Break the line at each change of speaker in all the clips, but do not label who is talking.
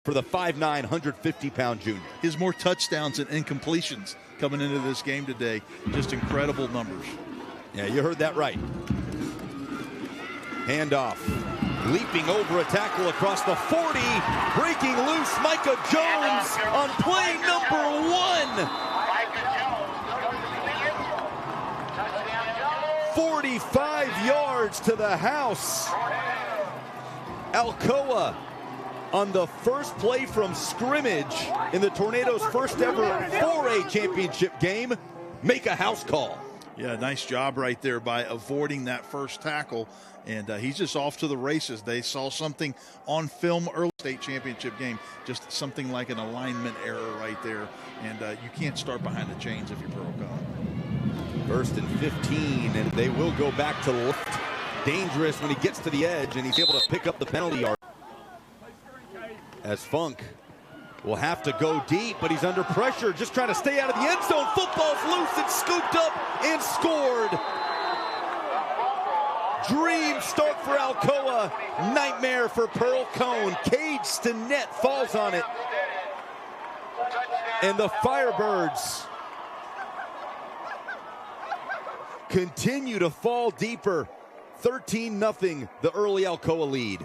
for the 5'9", 150-pound junior.
He has more touchdowns and incompletions coming into this game today. Just incredible numbers.
Yeah, you heard that right. Handoff. Leaping over a tackle across the 40. Breaking loose, Micah Jones on play number 1. 45 yards to the house. Alcoa on the first play from scrimmage in the Tornadoes' first ever 4A championship game, make a house call.
Yeah, nice job right there by avoiding that first tackle, and he's just off to the races. They saw something on film early state championship game, just something like an alignment error right there, and you can't start behind the chains if you're Pearl Cohn.
First and 15, and they will go back to left. Dangerous when he gets to the edge, and he's able to pick up the penalty yard. As Funk will have to go deep, but he's under pressure, just trying to stay out of the end zone. Football's loose and scooped up and scored. Dream start for Alcoa, nightmare for Pearl Cohn. Cage Stinnett falls on it. And the Firebirds continue to fall deeper. 13-0, the early Alcoa lead.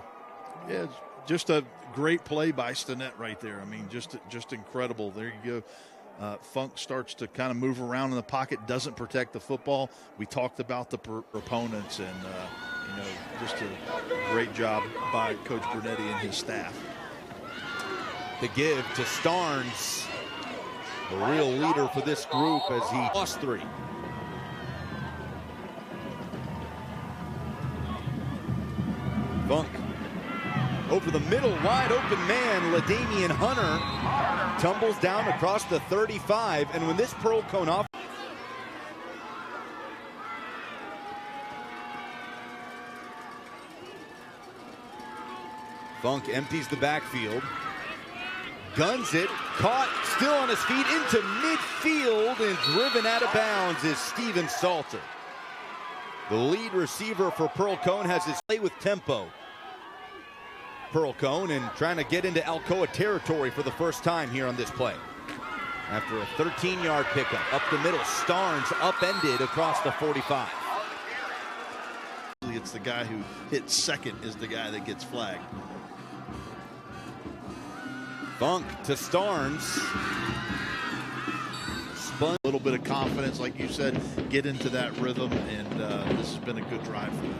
Yeah, just a great play by Stinnett right there. I mean, just incredible. There you go. Funk starts to kind of move around in the pocket, doesn't protect the football. We talked about the opponents, and just a great job by Coach Brunetti and his staff.
The give to Starnes, the real leader for this group, as he lost 3. Funk over the middle, wide open man, LaDamian Hunter tumbles down across the 35, and when this Pearl Cohn off, Funk empties the backfield, guns it, caught, still on his feet into midfield, and driven out of bounds is Steven Salter. The lead receiver for Pearl Cohn has his play with tempo. Pearl Cohn and trying to get into Alcoa territory for the first time here on this play. After a 13-yard pickup up the middle, Starnes upended across the 45.
It's the guy who hits second is the guy that gets flagged.
Funk to Starnes. Spun.
A little bit of confidence, like you said, get into that rhythm, and this has been a good drive for them.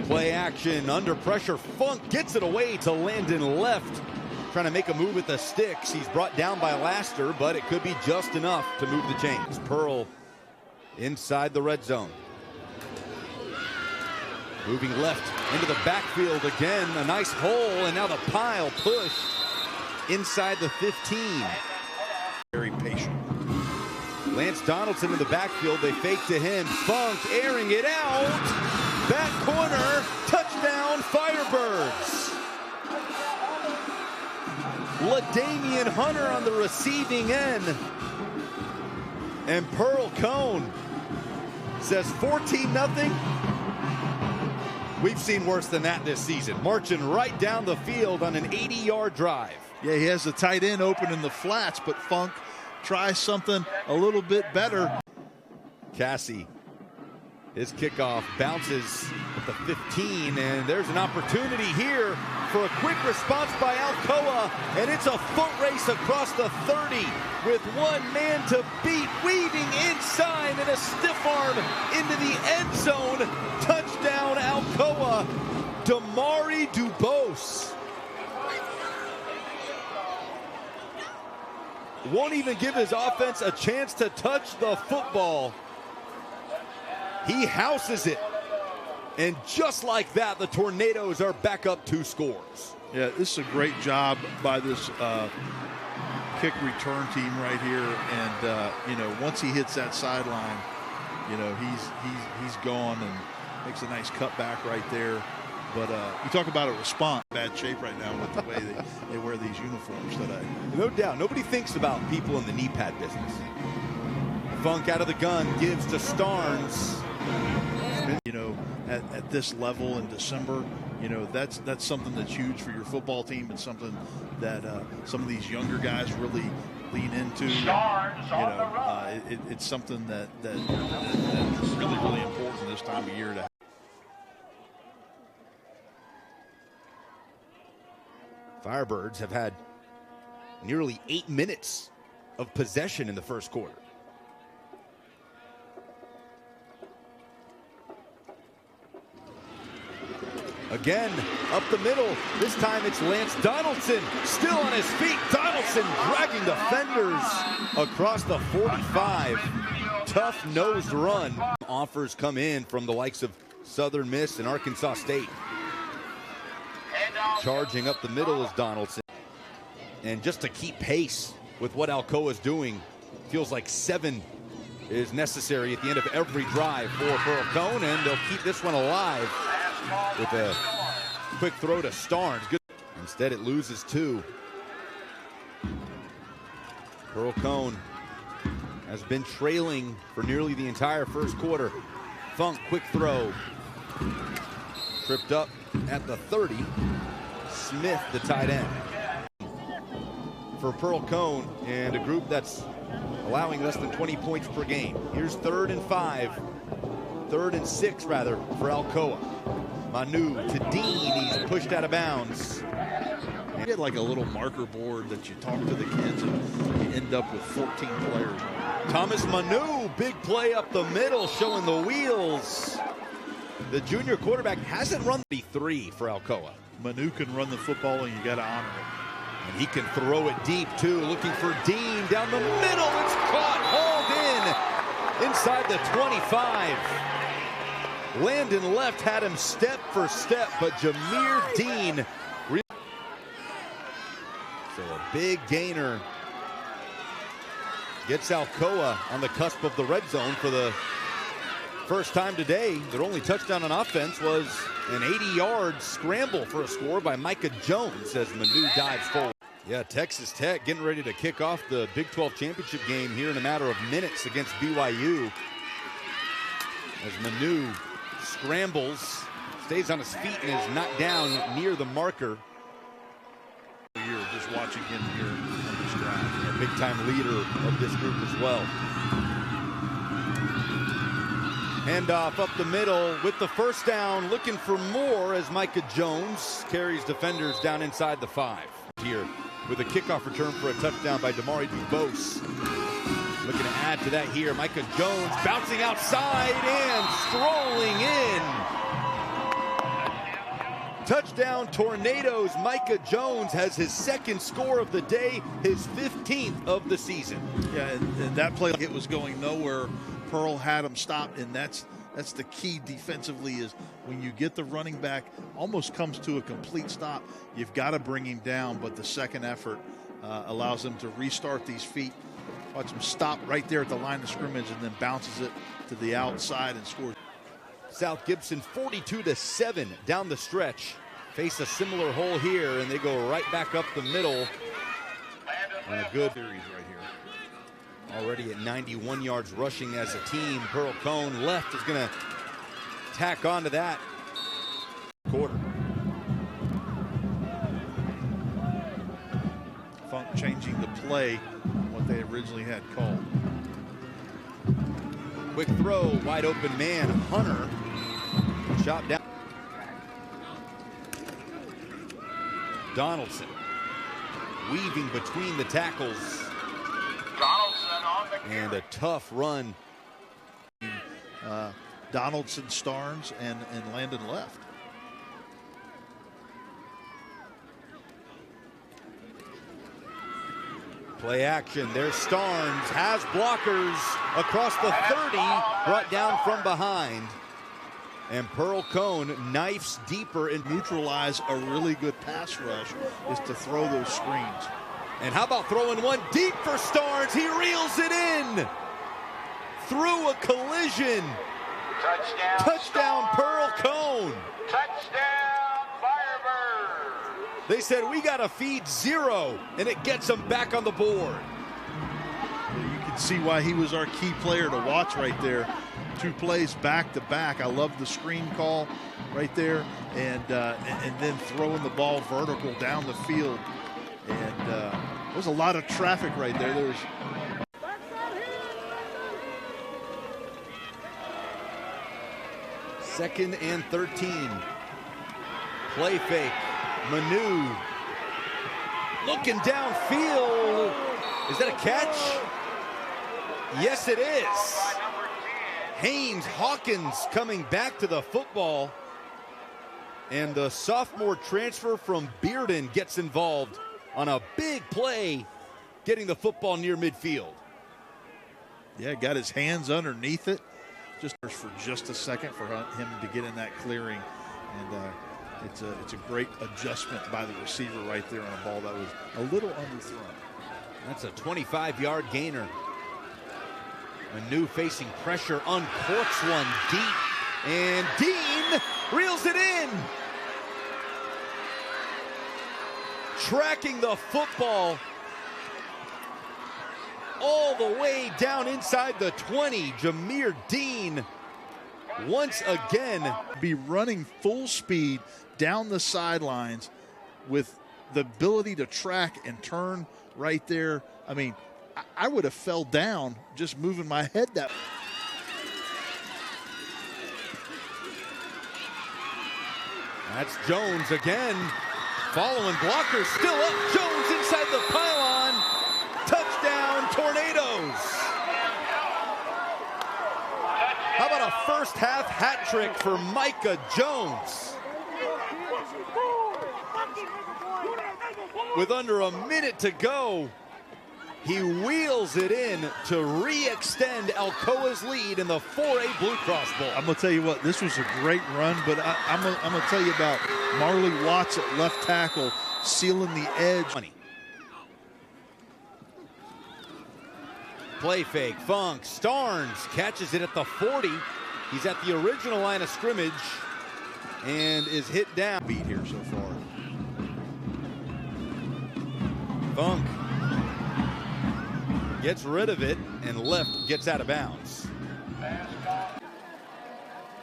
Play action, under pressure, Funk gets it away to Landon left. Trying to make a move with the sticks. He's brought down by Laster, but it could be just enough to move the chains. Pearl inside the red zone. Moving left into the backfield again, a nice hole, and now the pile push inside the 15.
Very patient.
Lance Donaldson in the backfield, they fake to him. Funk airing it out. Back corner, touchdown Firebirds. LaDamian Hunter on the receiving end. And Pearl Cohn says 14-0. We've seen worse than that this season. Marching right down the field on an 80-yard drive.
Yeah, he has the tight end open in the flats, but Funk tries something a little bit better.
Cassie, his kickoff bounces at the 15, and there's an opportunity here for a quick response by Alcoa, and it's a foot race across the 30 with one man to beat, weaving inside and a stiff arm into the end zone. Touchdown Alcoa. Damari Dubose won't even give his offense a chance to touch the football. He houses it. And just like that, the Tornadoes are back up 2 scores.
Yeah, this is a great job by this kick return team right here. And, once he hits that sideline, he's gone and makes a nice cutback right there. But you talk about a response. Bad shape right now with the way they wear these uniforms today.
No doubt. Nobody thinks about people in the knee pad business. Funk out of the gun, gives to Starnes. freshman.
You know, at this level in December, you know, that's something that's huge for your football team. It's something that some of these younger guys really lean into. You know, it's something that's really, really important this time of year to have.
Firebirds have had nearly 8 minutes of possession in the first quarter. Again, up the middle. This time it's Lance Donaldson, still on his feet. Donaldson dragging defenders across the 45. Tough-nosed run. Offers come in from the likes of Southern Miss and Arkansas State. Charging up the middle is Donaldson. And just to keep pace with what Alcoa is doing, feels like 7 is necessary at the end of every drive for Pearl Cohn, and they'll keep this one alive with a quick throw to Starnes. Good. Instead, it loses 2. Pearl Cohn has been trailing for nearly the entire first quarter. Funk, quick throw. Tripped up at the 30. Smith, the tight end. For Pearl Cohn and a group that's allowing less than 20 points per game. Here's 3rd and 5. 3rd and 6, rather, for Alcoa. Manu to Dean. He's pushed out of bounds.
You get like a little marker board that you talk to the kids and you end up with 14 players.
Thomas Manu, big play up the middle, showing the wheels. The junior quarterback hasn't run the 3 for Alcoa.
Manu can run the football, and you got to honor it.
And he can throw it deep, too. Looking for Dean down the middle. It's caught, hauled in inside the 25. Landon left had him step for step, but Jameer Dean. So a big gainer gets Alcoa on the cusp of the red zone for the first time today. Their only touchdown on offense was an 80-yard scramble for a score by Micah Jones as Manu dives forward. Yeah, Texas Tech getting ready to kick off the Big 12 championship game here in a matter of minutes against BYU. As Manu scrambles, stays on his feet, and is knocked down near the marker.
You're just watching him here on this drive.
A big-time leader of this group as well. Handoff up the middle with the first down, looking for more as Micah Jones carries defenders down inside the 5. Here with a kickoff return for a touchdown by Damari DuBose. Looking to add to that here, Micah Jones bouncing outside and strolling in. Touchdown Tornadoes. Micah Jones has his 2nd score of the day, his 15th of the season.
Yeah, and that play, it was going nowhere. Pearl had him stopped, and that's the key defensively, is when you get the running back almost comes to a complete stop, you've got to bring him down, but the second effort allows them to restart these feet. Watch him stop right there at the line of scrimmage and then bounces it to the outside and scores.
South Gibson 42-7 down the stretch. Face a similar hole here, and they go right back up the middle. And a good series right here. Already at 91 yards rushing as a team. Pearl Cohn left is going to tack on to that quarter.
Funk changing the play, what they originally had called.
Quick throw, wide open man, Hunter. Shot down. Donaldson weaving between the tackles.
Donaldson on the carry.
And a tough run.
Donaldson, Starnes, and Landon left.
Play action. There's Starnes. Has blockers across the 30. Brought down from behind. And Pearl Cohn knifes deeper and
neutralize a really good pass rush is to throw those screens.
And how about throwing one deep for Starnes? He reels it in. Through a collision. Touchdown Pearl Cohn.
Touchdown Firebird.
They said we got to feed 0, and it gets them back on the board.
You can see why he was our key player to watch right there. 2 plays back to back. I love the screen call right there, and then throwing the ball vertical down the field. And there's a lot of traffic right there. There's
Second and 13. Play fake. Manu looking downfield. Is that a catch? Yes, it is. Haynes Hawkins coming back to the football. And the sophomore transfer from Bearden gets involved on a big play, getting the football near midfield.
Yeah, got his hands underneath it. Just for just a second for him to get in that clearing. And it's a great adjustment by the receiver right there on a ball that was a little underthrown.
That's a 25-yard gainer. Manu facing pressure, uncorks one deep, and Dean reels it in. Tracking the football all the way down inside the 20. Jameer Dean once again.
Be running full speed down the sidelines with the ability to track and turn right there. I mean, I would have fell down just moving my head that.
That's Jones again. Following blocker, still up. Jones inside the pylon. Touchdown, Tornadoes. How about a first half hat trick for Micah Jones? With under a minute to go, he wheels it in to re-extend Alcoa's lead in the 4A Blue Cross Bowl.
I'm going to tell you what, this was a great run, but I'm going to tell you about Marley Watts at left tackle sealing the edge.
Play fake, Funk, Starnes catches it at the 40. He's at the original line of scrimmage and is hit down.
Beat here so far.
Funk gets rid of it and left gets out of bounds.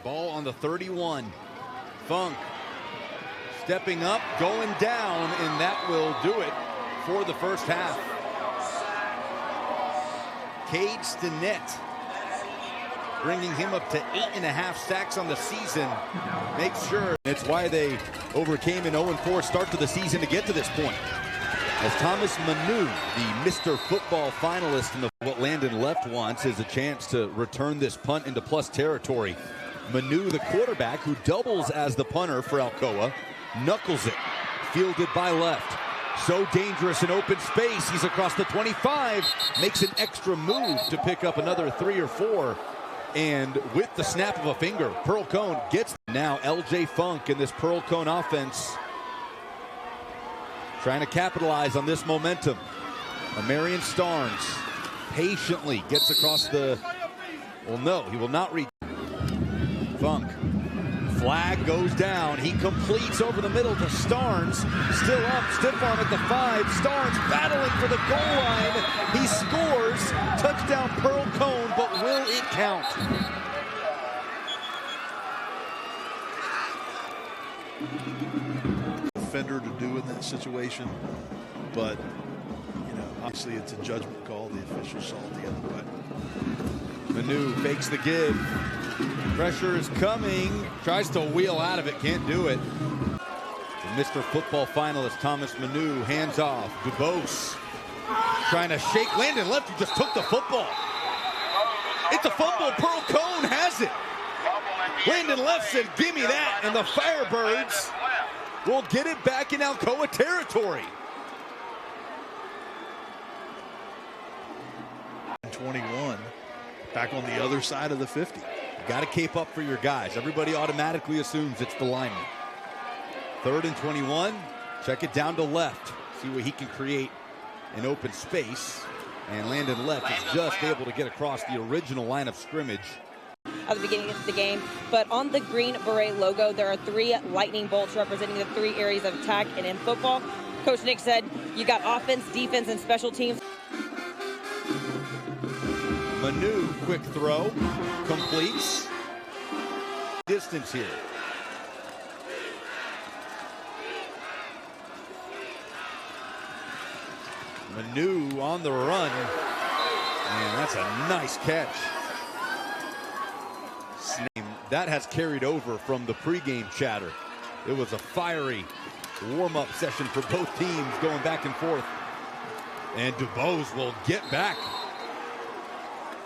Ball on the 31. Funk stepping up, going down, and that will do it for the first half. Cade Stinnett bringing him up to 8.5 sacks on the season. Makes sure it's why they overcame an 0-4 start to the season to get to this point. As Thomas Manu, the Mr. Football finalist, and what Landon Left wants is a chance to return this punt into plus territory. Manu, the quarterback, who doubles as the punter for Alcoa, knuckles it, fielded by Left. So dangerous in open space. He's across the 25, makes an extra move to pick up another 3 or 4. And with the snap of a finger, Pearl Cohn gets now LJ Funk in this Pearl Cohn offense. Trying to capitalize on this momentum. Marion Starnes patiently gets across the, well, no, he will not reach. Funk. Flag goes down. He completes over the middle to Starnes. Still up, stiff arm at the 5. Starnes battling for the goal line. He scores. Touchdown Pearl Cohn, but will it count?
Defender to do in that situation, but obviously it's a judgment call. The officials saw it the other way.
Manu fakes the give. Pressure is coming. Tries to wheel out of it. Can't do it. The Mr. Football finalist Thomas Manu hands off. Dubose trying to shake Landon Left, who just took the football. It's a fumble. Pearl Cohn has it. Landon Left said, "Give me that," and the Firebirds will get it back in Alcoa territory.
21, back on the other side of the 50.
Got to cape up for your guys. Everybody automatically assumes it's the lineman. 3rd and 21. Check it down to Left. See what he can create in open space. And Landon Left is just able to get across the original line of scrimmage.
At the beginning of the game, but on the Green Beret logo, there are 3 lightning bolts representing the 3 areas of attack. And in football, Coach Nick said, you got offense, defense, and special teams.
Manu, quick throw, completes. Distance here. Manu on the run. And that's a nice catch. That has carried over from the pregame chatter. It was a fiery warm-up session for both teams going back and forth. And DuBose will get back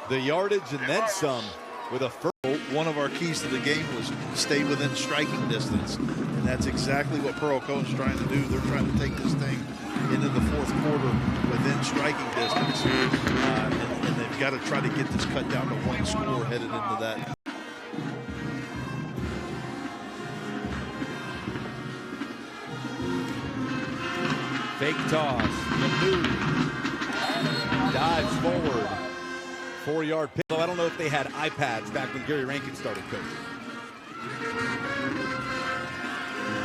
the yardage and then some with a first.
One of our keys to the game was stay within striking distance. And that's exactly what Pearl Cohn's trying to do. They're trying to take this thing into the fourth quarter within striking distance. And they've got to try to get this cut down to one score headed into that.
Fake toss, Manu dives forward, 4-yard pick. I don't know if they had iPads back when Gary Rankin started coaching.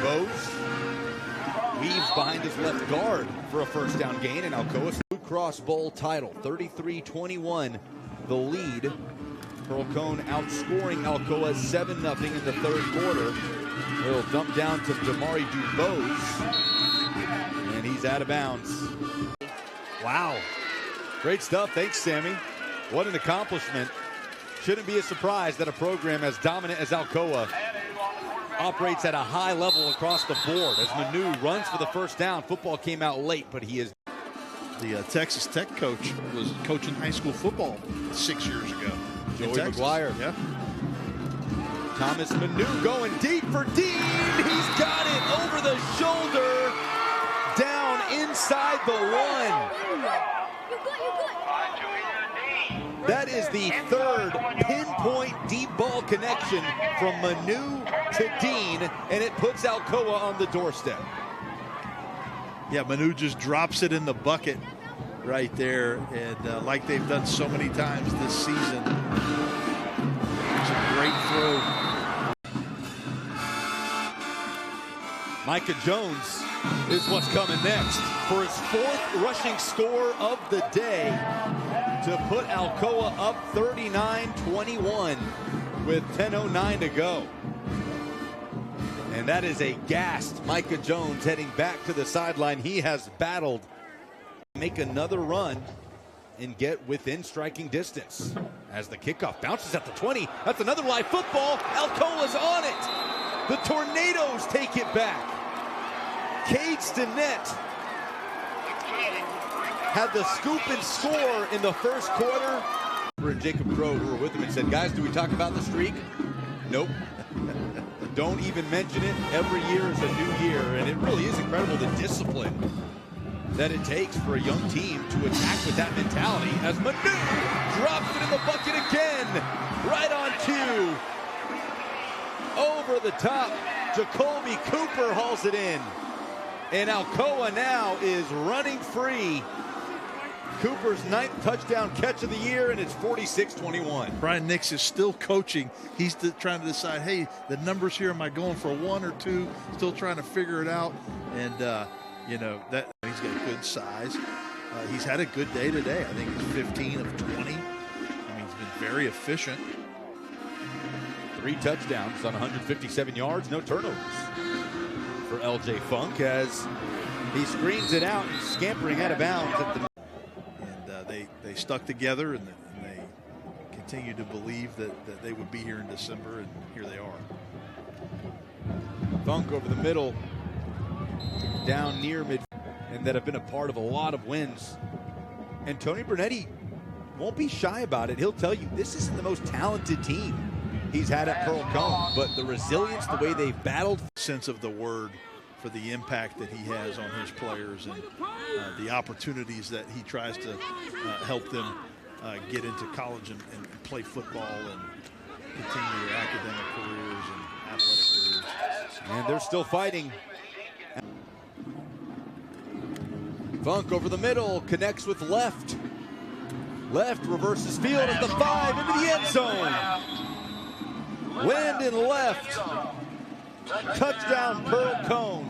Bose weaves behind his left guard for a first down gain, and Alcoa Blue Cross Bowl title, 33-21, the lead. Pearl Cohn outscoring Alcoa 7-0 in the third quarter. It'll dump down to Damari DuBose. And he's out of bounds. Wow. Great stuff. Thanks, Sammy. What an accomplishment. Shouldn't be a surprise that a program as dominant as Alcoa operates at a high level across the board. As Manu runs for the first down, football came out late, but he is.
The Texas Tech coach was coaching high school football 6 years ago.
Joey McGuire.
Yeah.
Thomas Manu going deep for Dean. He's got it over the shoulder. Down inside the one. That is the third pinpoint deep ball connection from Manu to Dean, and it puts Alcoa on the doorstep.
Yeah, Manu just drops it in the bucket right there, and like they've done so many times this season, it's a great throw.
Micah Jones is what's coming next for his fourth rushing score of the day to put Alcoa up 39-21 with 10:09 to go. And that is a gassed Micah Jones heading back to the sideline. He has battled, make another run and get within striking distance. As the kickoff bounces at the 20, that's another live football. Alcoa's on it. The Tornadoes take it back. Cade Stinnett had the scoop and score in the first quarter. And Jacob Crow, who were with him, and said, guys, do we talk about the streak? Nope. Don't even mention it. Every year is a new year, and it really is incredible the discipline that it takes for a young team to attack with that mentality. As Manu drops it in the bucket again, right on cue. Over the top, Jacoby Cooper hauls it in. And Alcoa now is running free. Cooper's 9th touchdown catch of the year, and it's 46-21.
Brian Nix is still coaching. He's trying to decide, hey, the numbers here, am I going for 1 or 2? Still trying to figure it out. And, you know, that he's got good size. He's had a good day today. I think he's 15 of 20. I mean, he's been very efficient.
3 touchdowns on 157 yards, no turnovers for LJ Funk as he screens it out and scampering out of bounds at the.
And they stuck together, and they continue to believe that they would be here in December, and here they are.
Funk over the middle, down near mid, and that have been a part of a lot of wins. And Tony Bernetti won't be shy about it. He'll tell you this isn't the most talented team he's had at Pearl Cohn, but the resilience, the way they've battled.
Sense of the word for the impact that he has on his players, and the opportunities that he tries to help them get into college and play football and continue their academic careers and athletic careers.
And they're still fighting. Funk over the middle, connects with left. Left reverses field at the 5 into the end zone. Wind and left. Touchdown Pearl Cohn.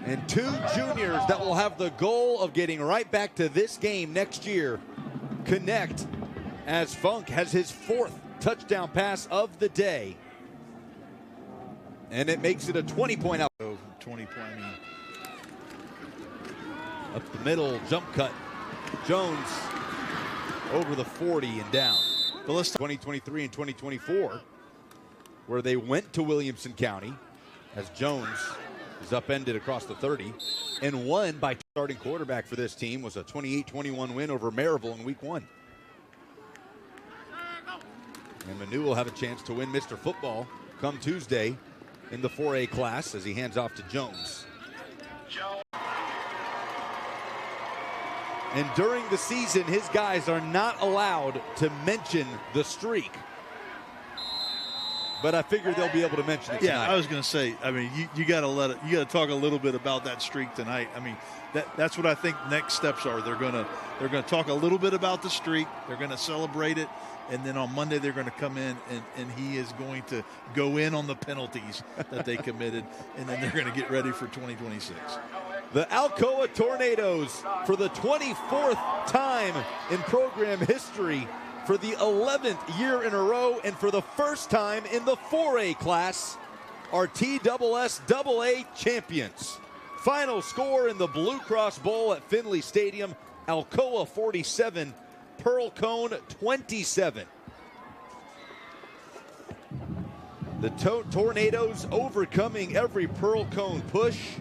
And 2 juniors that will have the goal of getting right back to this game next year connect as Funk has his 4th touchdown pass of the day. And it makes it a 20-point out.
20 point. I mean,
Up the middle, jump cut. Jones over the 40 and down.
but let's
2023 and 2024, where they went to Williamson County as Jones is upended across the 30 and won by starting quarterback for this team was a 28-21 win over Maryville in week 1. And Manu will have a chance to win Mr. Football come Tuesday in the 4A class as he hands off to Jones. And during the season, his guys are not allowed to mention the streak. But I figure they'll be able to mention it tonight.
I was going to say, I mean, you got to let it. You got to talk a little bit about that streak tonight. I mean, that's what I think next steps are. They're going to talk a little bit about the streak. They're going to celebrate it, and then on Monday they're going to come in and he is going to go in on the penalties that they committed, and then they're going to get ready for 2026.
The Alcoa Tornadoes, for the 24th time in program history, for the 11th year in a row, and for the first time in the 4A class, are TSSAA champions. Final score in the Blue Cross Bowl at Finley Stadium, Alcoa 47, Pearl Cohn 27. The Tornadoes overcoming every Pearl Cohn push.